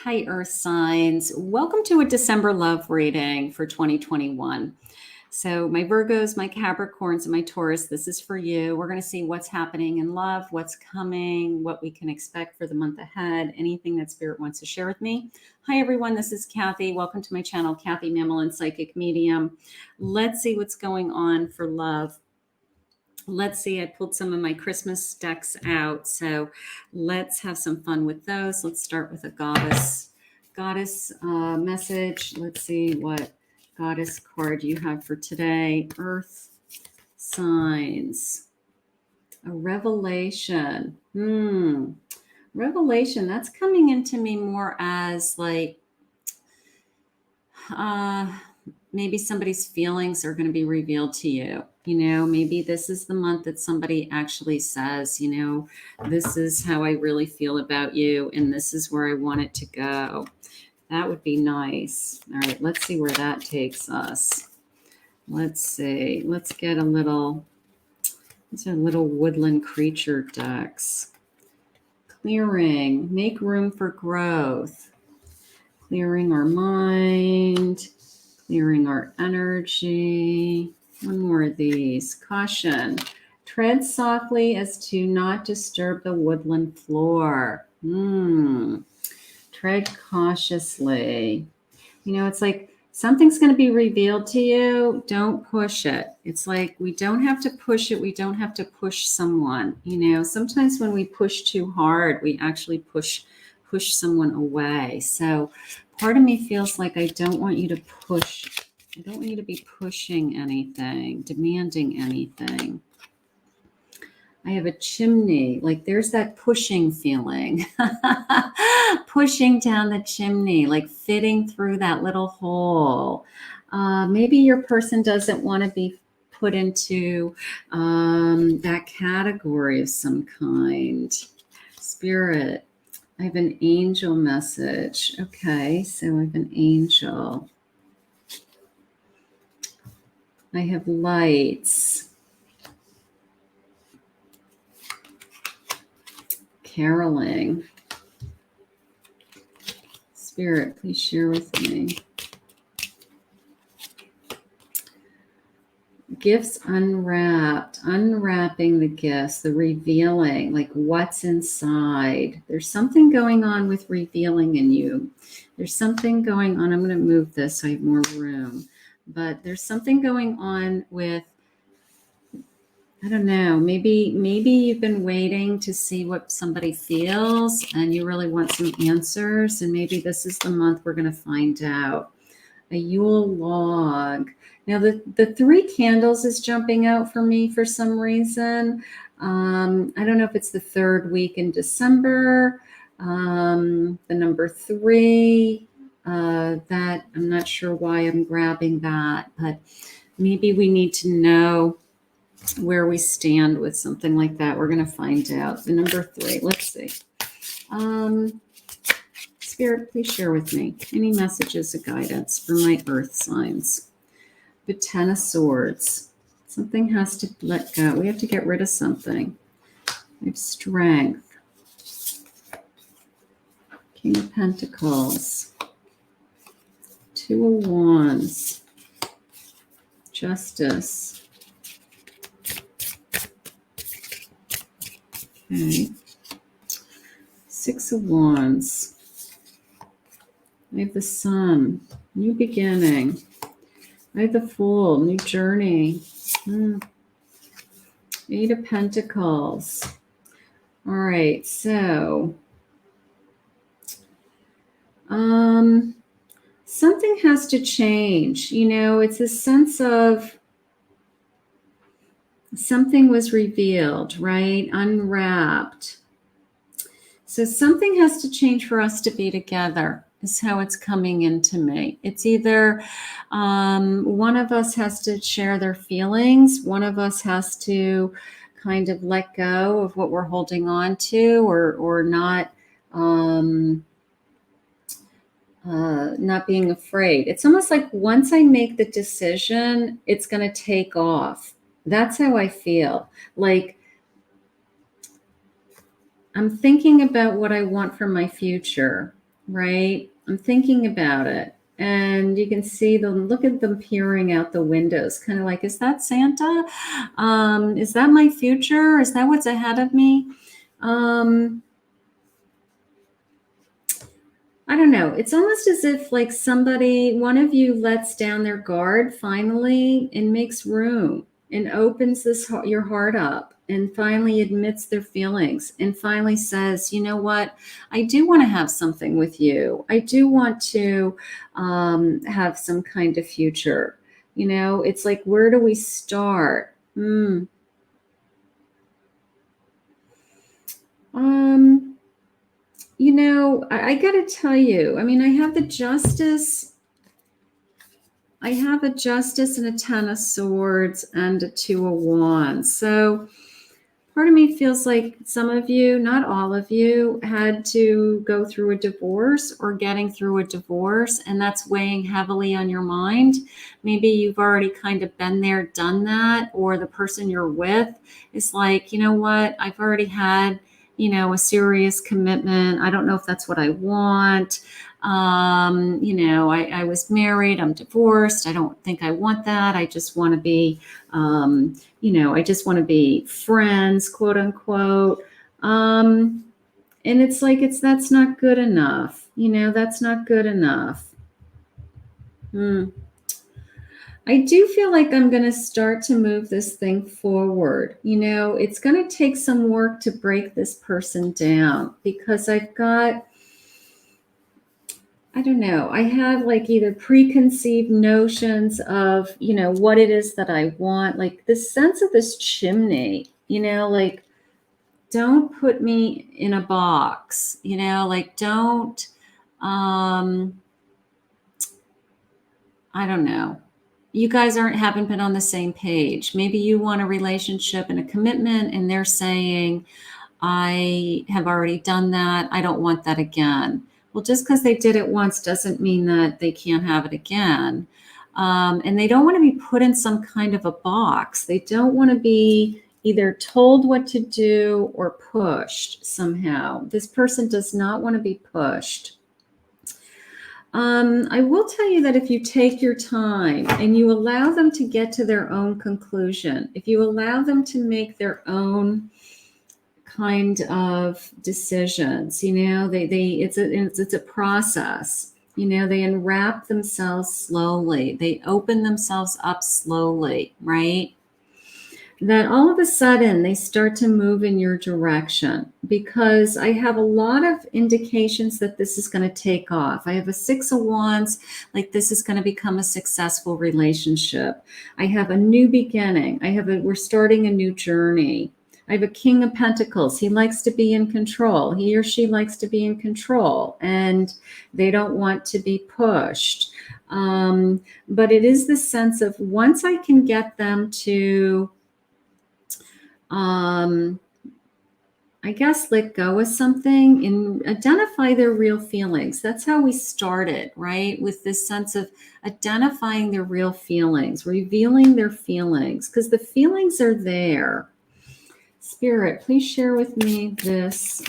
Hi, Earth signs. Welcome to a December love reading for 2021. So my Virgos, my Capricorns, and my Taurus, this is for you. We're going to see what's happening in love, what's coming, what we can expect for the month ahead, anything that Spirit wants to share with me. Hi, everyone. This is Kathy. Welcome to my channel, Kathy Mamolen, Psychic Medium. Let's see what's going on for love. Let's see, I pulled some of my Christmas decks out, so let's have some fun with those. Let's start with a goddess message. Let's see what goddess card you have for today. Earth signs. A revelation. Revelation. That's coming into me more as like maybe somebody's feelings are going to be revealed to you. You know, maybe this is the month that somebody actually says, you know, this is how I really feel about you, and this is where I want it to go. That would be nice. All right, let's see where that takes us. Let's see. Let's get a little, these are little woodland creature decks. Clearing, make room for growth. Clearing our mind, clearing our energy. One more of these. Caution. Tread softly as to not disturb the woodland floor. Tread cautiously. You know, it's like something's going to be revealed to you. Don't push it. It's like we don't have to push it. We don't have to push someone. You know, sometimes when we push too hard, we actually push someone away. So part of me feels like I don't want you to push. I don't want you to be pushing anything, demanding anything. I have a chimney, like there's that pushing feeling, pushing down the chimney, like fitting through that little hole. Maybe your person doesn't want to be put into that category of some kind. Spirit, I have an angel message. Okay, so I have an angel. I have lights. Caroling. Spirit, please share with me. Gifts unwrapped, unwrapping the gifts, the revealing, like what's inside. There's something going on with revealing in you. There's something going on. I'm going to move this so I have more room. But there's something going on with, I don't know, maybe you've been waiting to see what somebody feels and you really want some answers. And maybe this is the month we're going to find out. A Yule log. Now the 3 candles is jumping out for me for some reason. I don't know if it's the 3rd week in December. The number 3. That I'm not sure why I'm grabbing that, but maybe we need to know where we stand with something like that. We're going to find out. The number 3, let's see. Spirit, please share with me any messages of guidance for my earth signs. The 10 of Swords. Something has to let go. We have to get rid of something. I have Strength. King of Pentacles. 2 of Wands. Justice. Okay. 6 of Wands. I have the Sun. New beginning. I have the Fool. New journey. 8 of Pentacles. All right. So, something has to change. You know, it's a sense of something was revealed, right? Unwrapped. So something has to change for us to be together, is how it's coming into me. It's either one of us has to share their feelings. One of us has to kind of let go of what we're holding on to, or not being afraid. It's almost like once I make the decision, it's going to take off. That's how I feel. Like I'm thinking about what I want for my future. right? I'm thinking about it. And you can see them, look at them peering out the windows, kind of like, is that Santa? Is that my future? Is that what's ahead of me? I don't know. It's almost as if like somebody, one of you lets down their guard finally and makes room and opens your heart up and finally admits their feelings and finally says, you know what, I do want to have something with you. I do want to have some kind of future. You know, it's like, where do we start? You know, I got to tell you, I mean, I have the Justice. I have a Justice and a Ten of Swords and a Two of Wands. So part of me feels like some of you, not all of you, had to go through a divorce or getting through a divorce, and that's weighing heavily on your mind. Maybe you've already kind of been there, done that, or the person you're with is like, you know what, I've already had, you know, a serious commitment. I don't know if that's what I want. You know, I was married, I'm divorced. I don't think I want that. I just want to be, you know, I just want to be friends, quote unquote. And it's like, that's not good enough. You know, that's not good enough. I do feel like I'm going to start to move this thing forward. You know, it's going to take some work to break this person down because I've got, I don't know, I have like either preconceived notions of, you know, what it is that I want, like this sense of this chimney, you know, like, don't put me in a box, you know, like don't, I don't know. You guys haven't been on the same page. Maybe you want a relationship and a commitment and they're saying, I have already done that. I don't want that again. Well, just because they did it once doesn't mean that they can't have it again. And they don't want to be put in some kind of a box. They don't want to be either told what to do or pushed somehow. This person does not want to be pushed. I will tell you that if you take your time and you allow them to get to their own conclusion, if you allow them to make their own kind of decisions, you know, it's a process. You know, they unwrap themselves slowly. They open themselves up slowly, right? That all of a sudden they start to move in your direction because I have a lot of indications that this is going to take off. I have a Six of Wands, like this is going to become a successful relationship. I have a new beginning. We're starting a new journey. I have a King of Pentacles. He likes to be in control. He or she likes to be in control and they don't want to be pushed. But it is the sense of once I can get them to I guess let go of something and identify their real feelings. That's how we started, right? With this sense of identifying their real feelings, revealing their feelings, because the feelings are there. Spirit, please share with me this,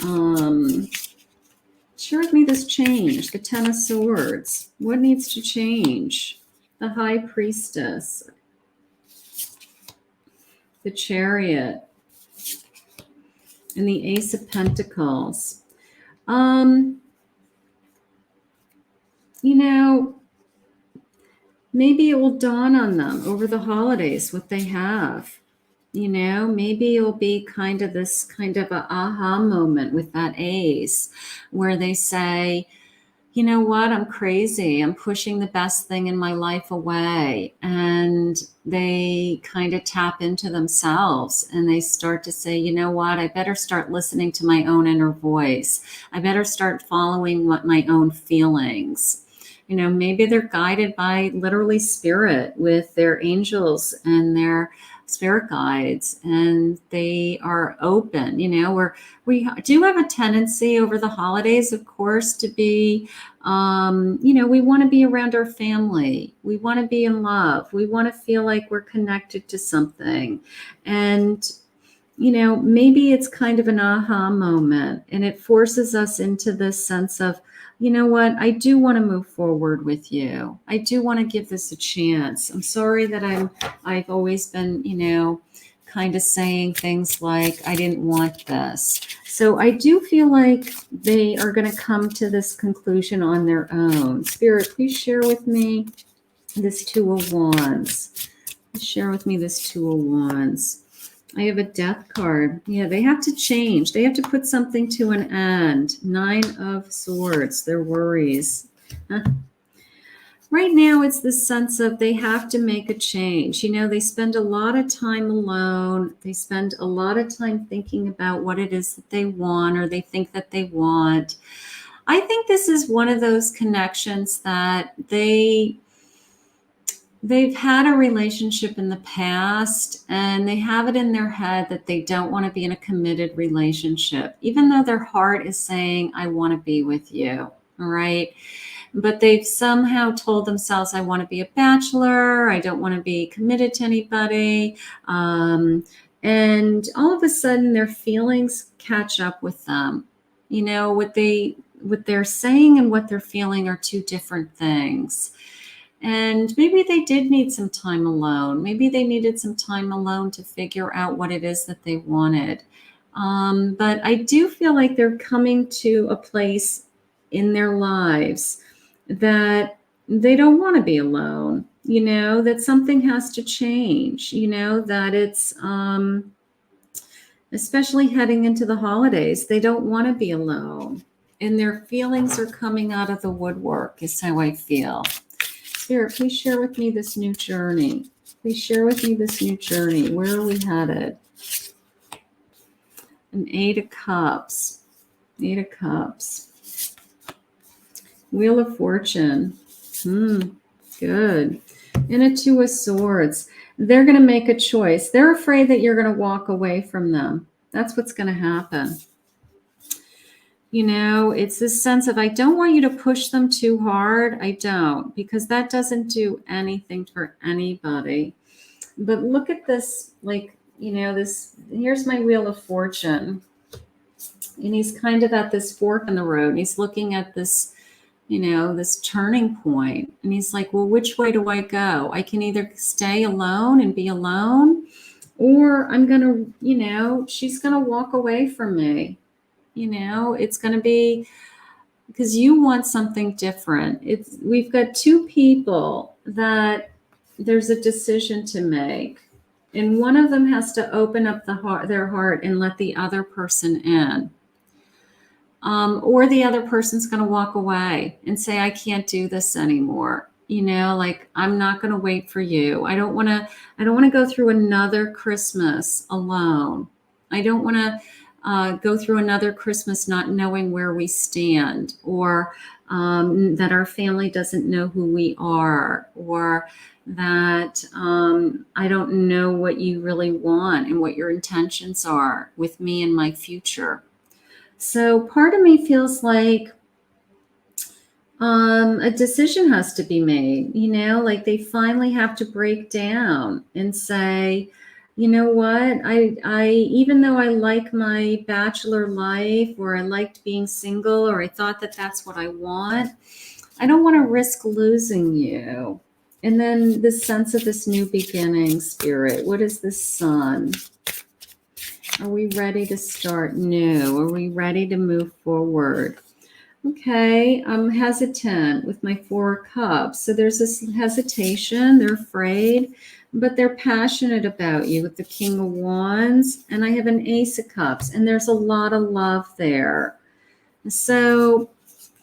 share with me this change, the Ten of Swords. What needs to change? The High Priestess, the Chariot, and the Ace of Pentacles. You know, maybe it will dawn on them over the holidays what they have. You know, maybe it'll be kind of this kind of a aha moment with that Ace where they say, you know what, I'm crazy. I'm pushing the best thing in my life away. And they kind of tap into themselves and they start to say, you know what, I better start listening to my own inner voice. I better start following my own feelings. You know, maybe they're guided by literally spirit with their angels and their spirit guides, and they are open. You know, we do have a tendency over the holidays, of course, to be, you know, we want to be around our family. We want to be in love. We want to feel like we're connected to something. And, you know, maybe it's kind of an aha moment and it forces us into this sense of, you know what? I do want to move forward with you. I do want to give this a chance. I'm sorry that I've always been, kind of saying things like, I didn't want this. So I do feel like they are going to come to this conclusion on their own. Spirit, please share with me this Two of Wands. Share with me this Two of Wands. I have a Death card. Yeah, they have to change. They have to put something to an end. Nine of Swords, their worries. Huh. Right now, it's the sense of they have to make a change. They spend a lot of time alone. They spend a lot of time thinking about what it is that they want or they think that they want. I think this is one of those connections that they've had a relationship in the past and they have it in their head that they don't want to be in a committed relationship, even though their heart is saying, I want to be with you. All right. But they've somehow told themselves, I want to be a bachelor. I don't want to be committed to anybody. And all of a sudden their feelings catch up with them. What they're saying and what they're feeling are two different things. And maybe they did need some time alone. Maybe they needed some time alone to figure out what it is that they wanted. But I do feel like they're coming to a place in their lives that they don't want to be alone, that something has to change, that it's, especially heading into the holidays, they don't want to be alone. And their feelings are coming out of the woodwork is how I feel. Spirit, please share with me this new journey. Please share with me this new journey. Where are we headed? An Eight of Cups. Eight of Cups. Wheel of Fortune. Good. And a Two of Swords. They're going to make a choice. They're afraid that you're going to walk away from them. That's what's going to happen. It's this sense of, I don't want you to push them too hard. I don't, because that doesn't do anything for anybody. But look at this, here's my Wheel of Fortune. And he's kind of at this fork in the road. And he's looking at this, this turning point. And he's like, well, which way do I go? I can either stay alone and be alone, or I'm going to, she's going to walk away from me. It's going to be because you want something different. We've got two people that there's a decision to make, and one of them has to open up their heart and let the other person in. Or the other person's going to walk away and say, I can't do this anymore. I'm not going to wait for you. I don't want to go through another Christmas alone. I don't want to go through another Christmas not knowing where we stand, or that our family doesn't know who we are, or that I don't know what you really want and what your intentions are with me and my future. So part of me feels like a decision has to be made, like they finally have to break down and say, you know what, I even though I like my bachelor life, or I liked being single, or I thought that that's what I want, I don't want to risk losing you. And then the sense of this new beginning, Spirit. What is the Sun? Are we ready to start new? Are we ready to move forward? Okay, I'm hesitant with my Four of Cups. So there's this hesitation. They're afraid, but they're passionate about you with the King of Wands. And I have an Ace of Cups, and there's a lot of love there. So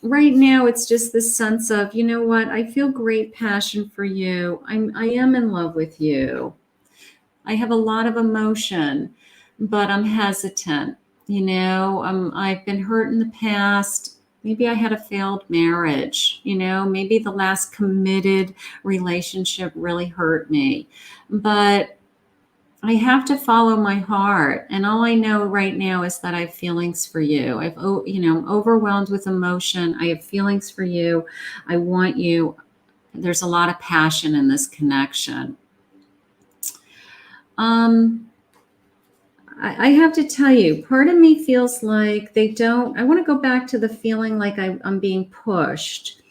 right now, it's just this sense of, you know what? I feel great passion for you. I am in love with you. I have a lot of emotion, but I'm hesitant. I've been hurt in the past. Maybe I had a failed marriage, maybe the last committed relationship really hurt me, but I have to follow my heart. And all I know right now is that I have feelings for you. I'm overwhelmed with emotion. I have feelings for you. I want you. There's a lot of passion in this connection. I have to tell you, part of me feels like they don't, I want to go back to the feeling like I'm being pushed.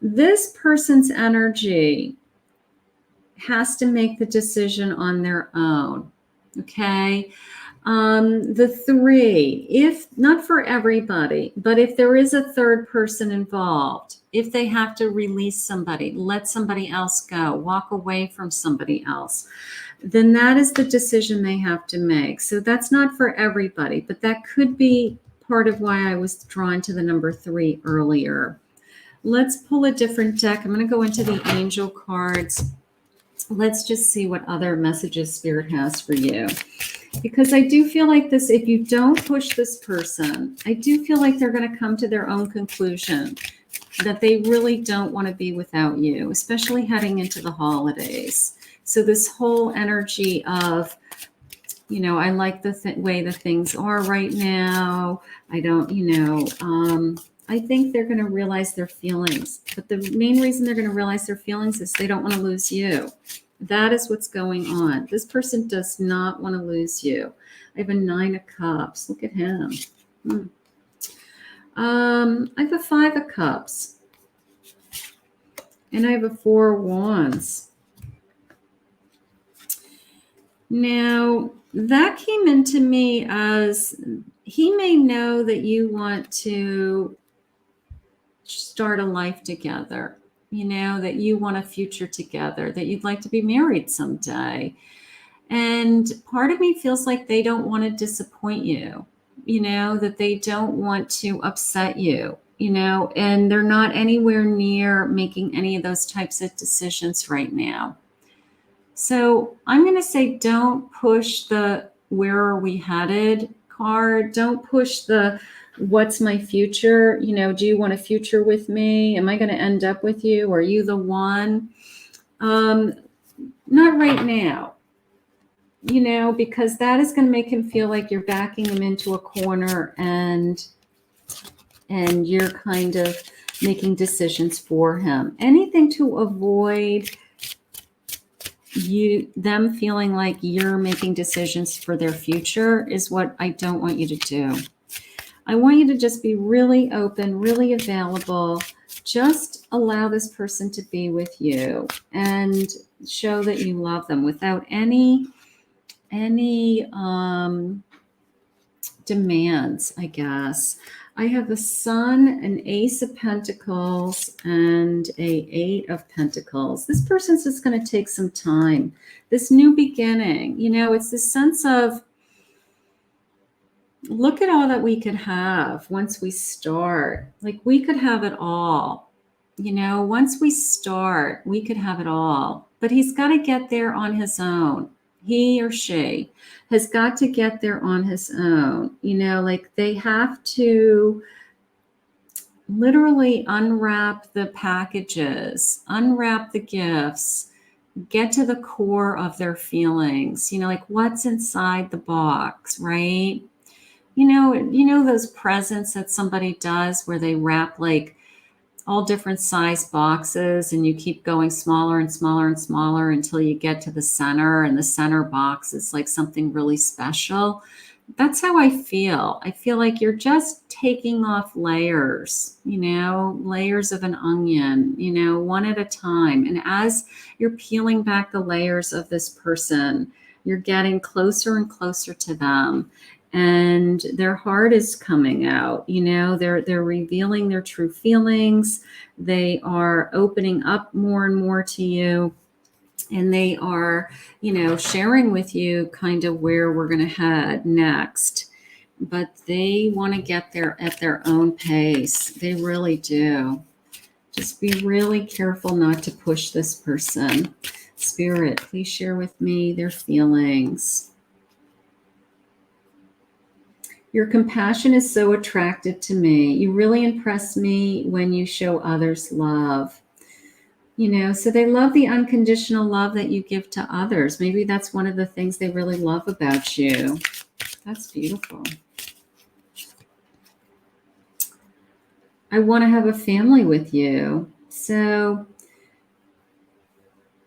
This person's energy has to make the decision on their own. Okay. The 3, if not for everybody, but if there is a third person involved, if they have to release somebody, let somebody else go, walk away from somebody else, then that is the decision they have to make. So that's not for everybody, but that could be part of why I was drawn to the number 3 earlier. Let's pull a different deck. I'm going to go into the angel cards. Let's just see what other messages Spirit has for you. Because I do feel like this, if you don't push this person, I do feel like they're going to come to their own conclusion that they really don't want to be without you, especially heading into the holidays. So this whole energy of, you know, I like the way the things are right now. I don't, you know, I think they're going to realize their feelings. But the main reason they're going to realize their feelings is they don't want to lose you. That is what's going on. This person does not want to lose you. I have a 9 of Cups. Look at him. I have a 5 of Cups. And I have a 4 of Wands. Now, that came into me as he may know that you want to start a life together. You know, that you want a future together, that you'd like to be married someday. And part of me feels like they don't want to disappoint you, you know, that they don't want to upset you, you know, and they're not anywhere near making any of those types of decisions right now. So I'm going to say don't push the where are we headed card. Don't push the what's my future? You know, do you want a future with me? Am I going to end up with you? Are you the one? Not right now, you know, because that is going to make him feel like you're backing him into a corner and you're kind of making decisions for him. Anything to avoid them feeling like you're making decisions for their future is what I don't want you to do. I want you to just be really open, really available. Just allow this person to be with you and show that you love them without any demands, I guess. I have a Sun, an Ace of Pentacles, and a 8 of Pentacles. This person's just going to take some time. This new beginning, you know, it's this sense of, look at all that we could have once we start. Like, we could have it all. You know, once we start, we could have it all. But he's got to get there on his own. He or she has got to get there on his own. You know, like they have to literally unwrap the packages, unwrap the gifts, get to the core of their feelings. You know, like what's inside the box, right? You know those presents that somebody does where they wrap like all different size boxes and you keep going smaller and smaller and smaller until you get to the center, and the center box is like something really special. That's how I feel. I feel like you're just taking off layers, you know, layers of an onion, you know, one at a time. And as you're peeling back the layers of this person, you're getting closer and closer to them. And their heart is coming out, you know, they're revealing their true feelings. They are opening up more and more to you. And they are, you know, sharing with you kind of where we're going to head next. But they want to get there at their own pace. They really do. Just be really careful not to push this person. Spirit, please share with me their feelings. Your compassion is so attractive to me. You really impress me when you show others love. You know, so they love the unconditional love that you give to others. Maybe that's one of the things they really love about you. That's beautiful. I want to have a family with you. So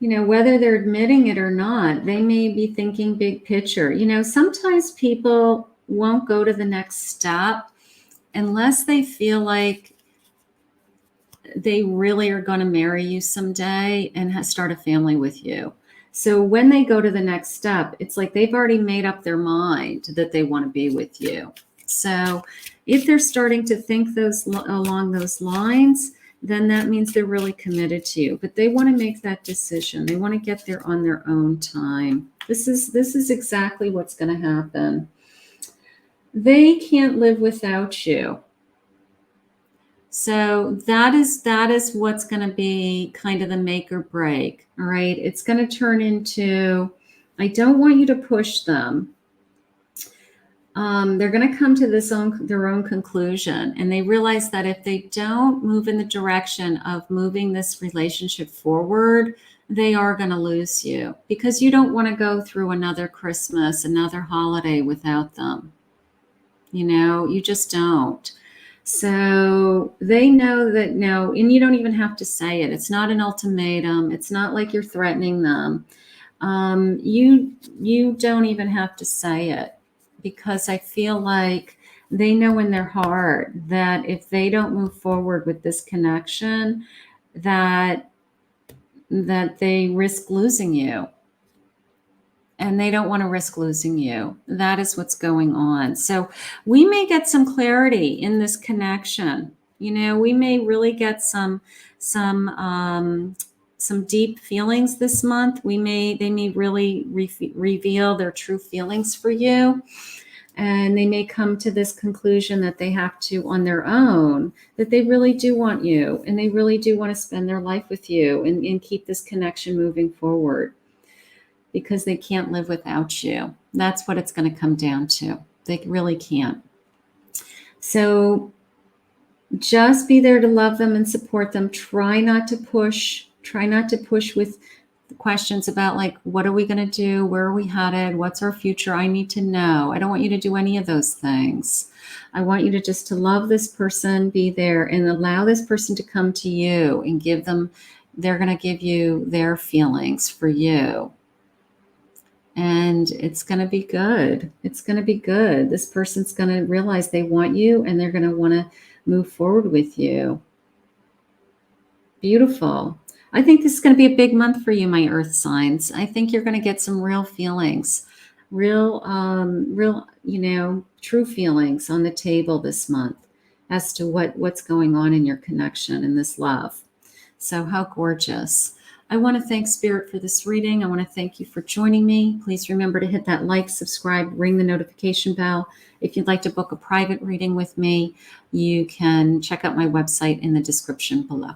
You know, whether they're admitting it or not, they may be thinking big picture. You know, sometimes people won't go to the next step unless they feel like they really are going to marry you someday and start a family with you. So when they go to the next step, it's like they've already made up their mind that they want to be with you. So if they're starting to think along those lines, then that means they're really committed to you. But they want to make that decision. They want to get there on their own time. This is exactly what's going to happen. They can't live without you. So that is what's going to be kind of the make or break. All right. It's going to turn into, I don't want you to push them. They're going to come to their own conclusion, and they realize that if they don't move in the direction of moving this relationship forward, they are going to lose you, because you don't want to go through another Christmas, another holiday without them. You know, you just don't. So they know that no, and you don't even have to say it. It's not an ultimatum. It's not like you're threatening them. You don't even have to say it, because I feel like they know in their heart that if they don't move forward with this connection, that they risk losing you. And they don't want to risk losing you. That is what's going on. So we may get some clarity in this connection. You know, we may really get some deep feelings this month. They may really reveal their true feelings for you. And they may come to this conclusion that they have to, on their own, that they really do want you, and they really do want to spend their life with you and keep this connection moving forward, because they can't live without you. That's what it's going to come down to. They really can't. So just be there to love them and support them. Try not to push. Try not to push with questions about, like, what are we going to do? Where are we headed? What's our future? I need to know. I don't want you to do any of those things. I want you to just to love this person, be there, and allow this person to come to you and give them, they're going to give you their feelings for you. And it's going to be good. It's going to be good. This person's going to realize they want you, and they're going to want to move forward with you. Beautiful. I think this is going to be a big month for you, my earth signs. I think you're going to get some real feelings, real, true feelings on the table this month as to what's going on in your connection and this love. So how gorgeous. I want to thank Spirit for this reading. I want to thank you for joining me. Please remember to hit that like, subscribe, ring the notification bell. If you'd like to book a private reading with me, you can check out my website in the description below.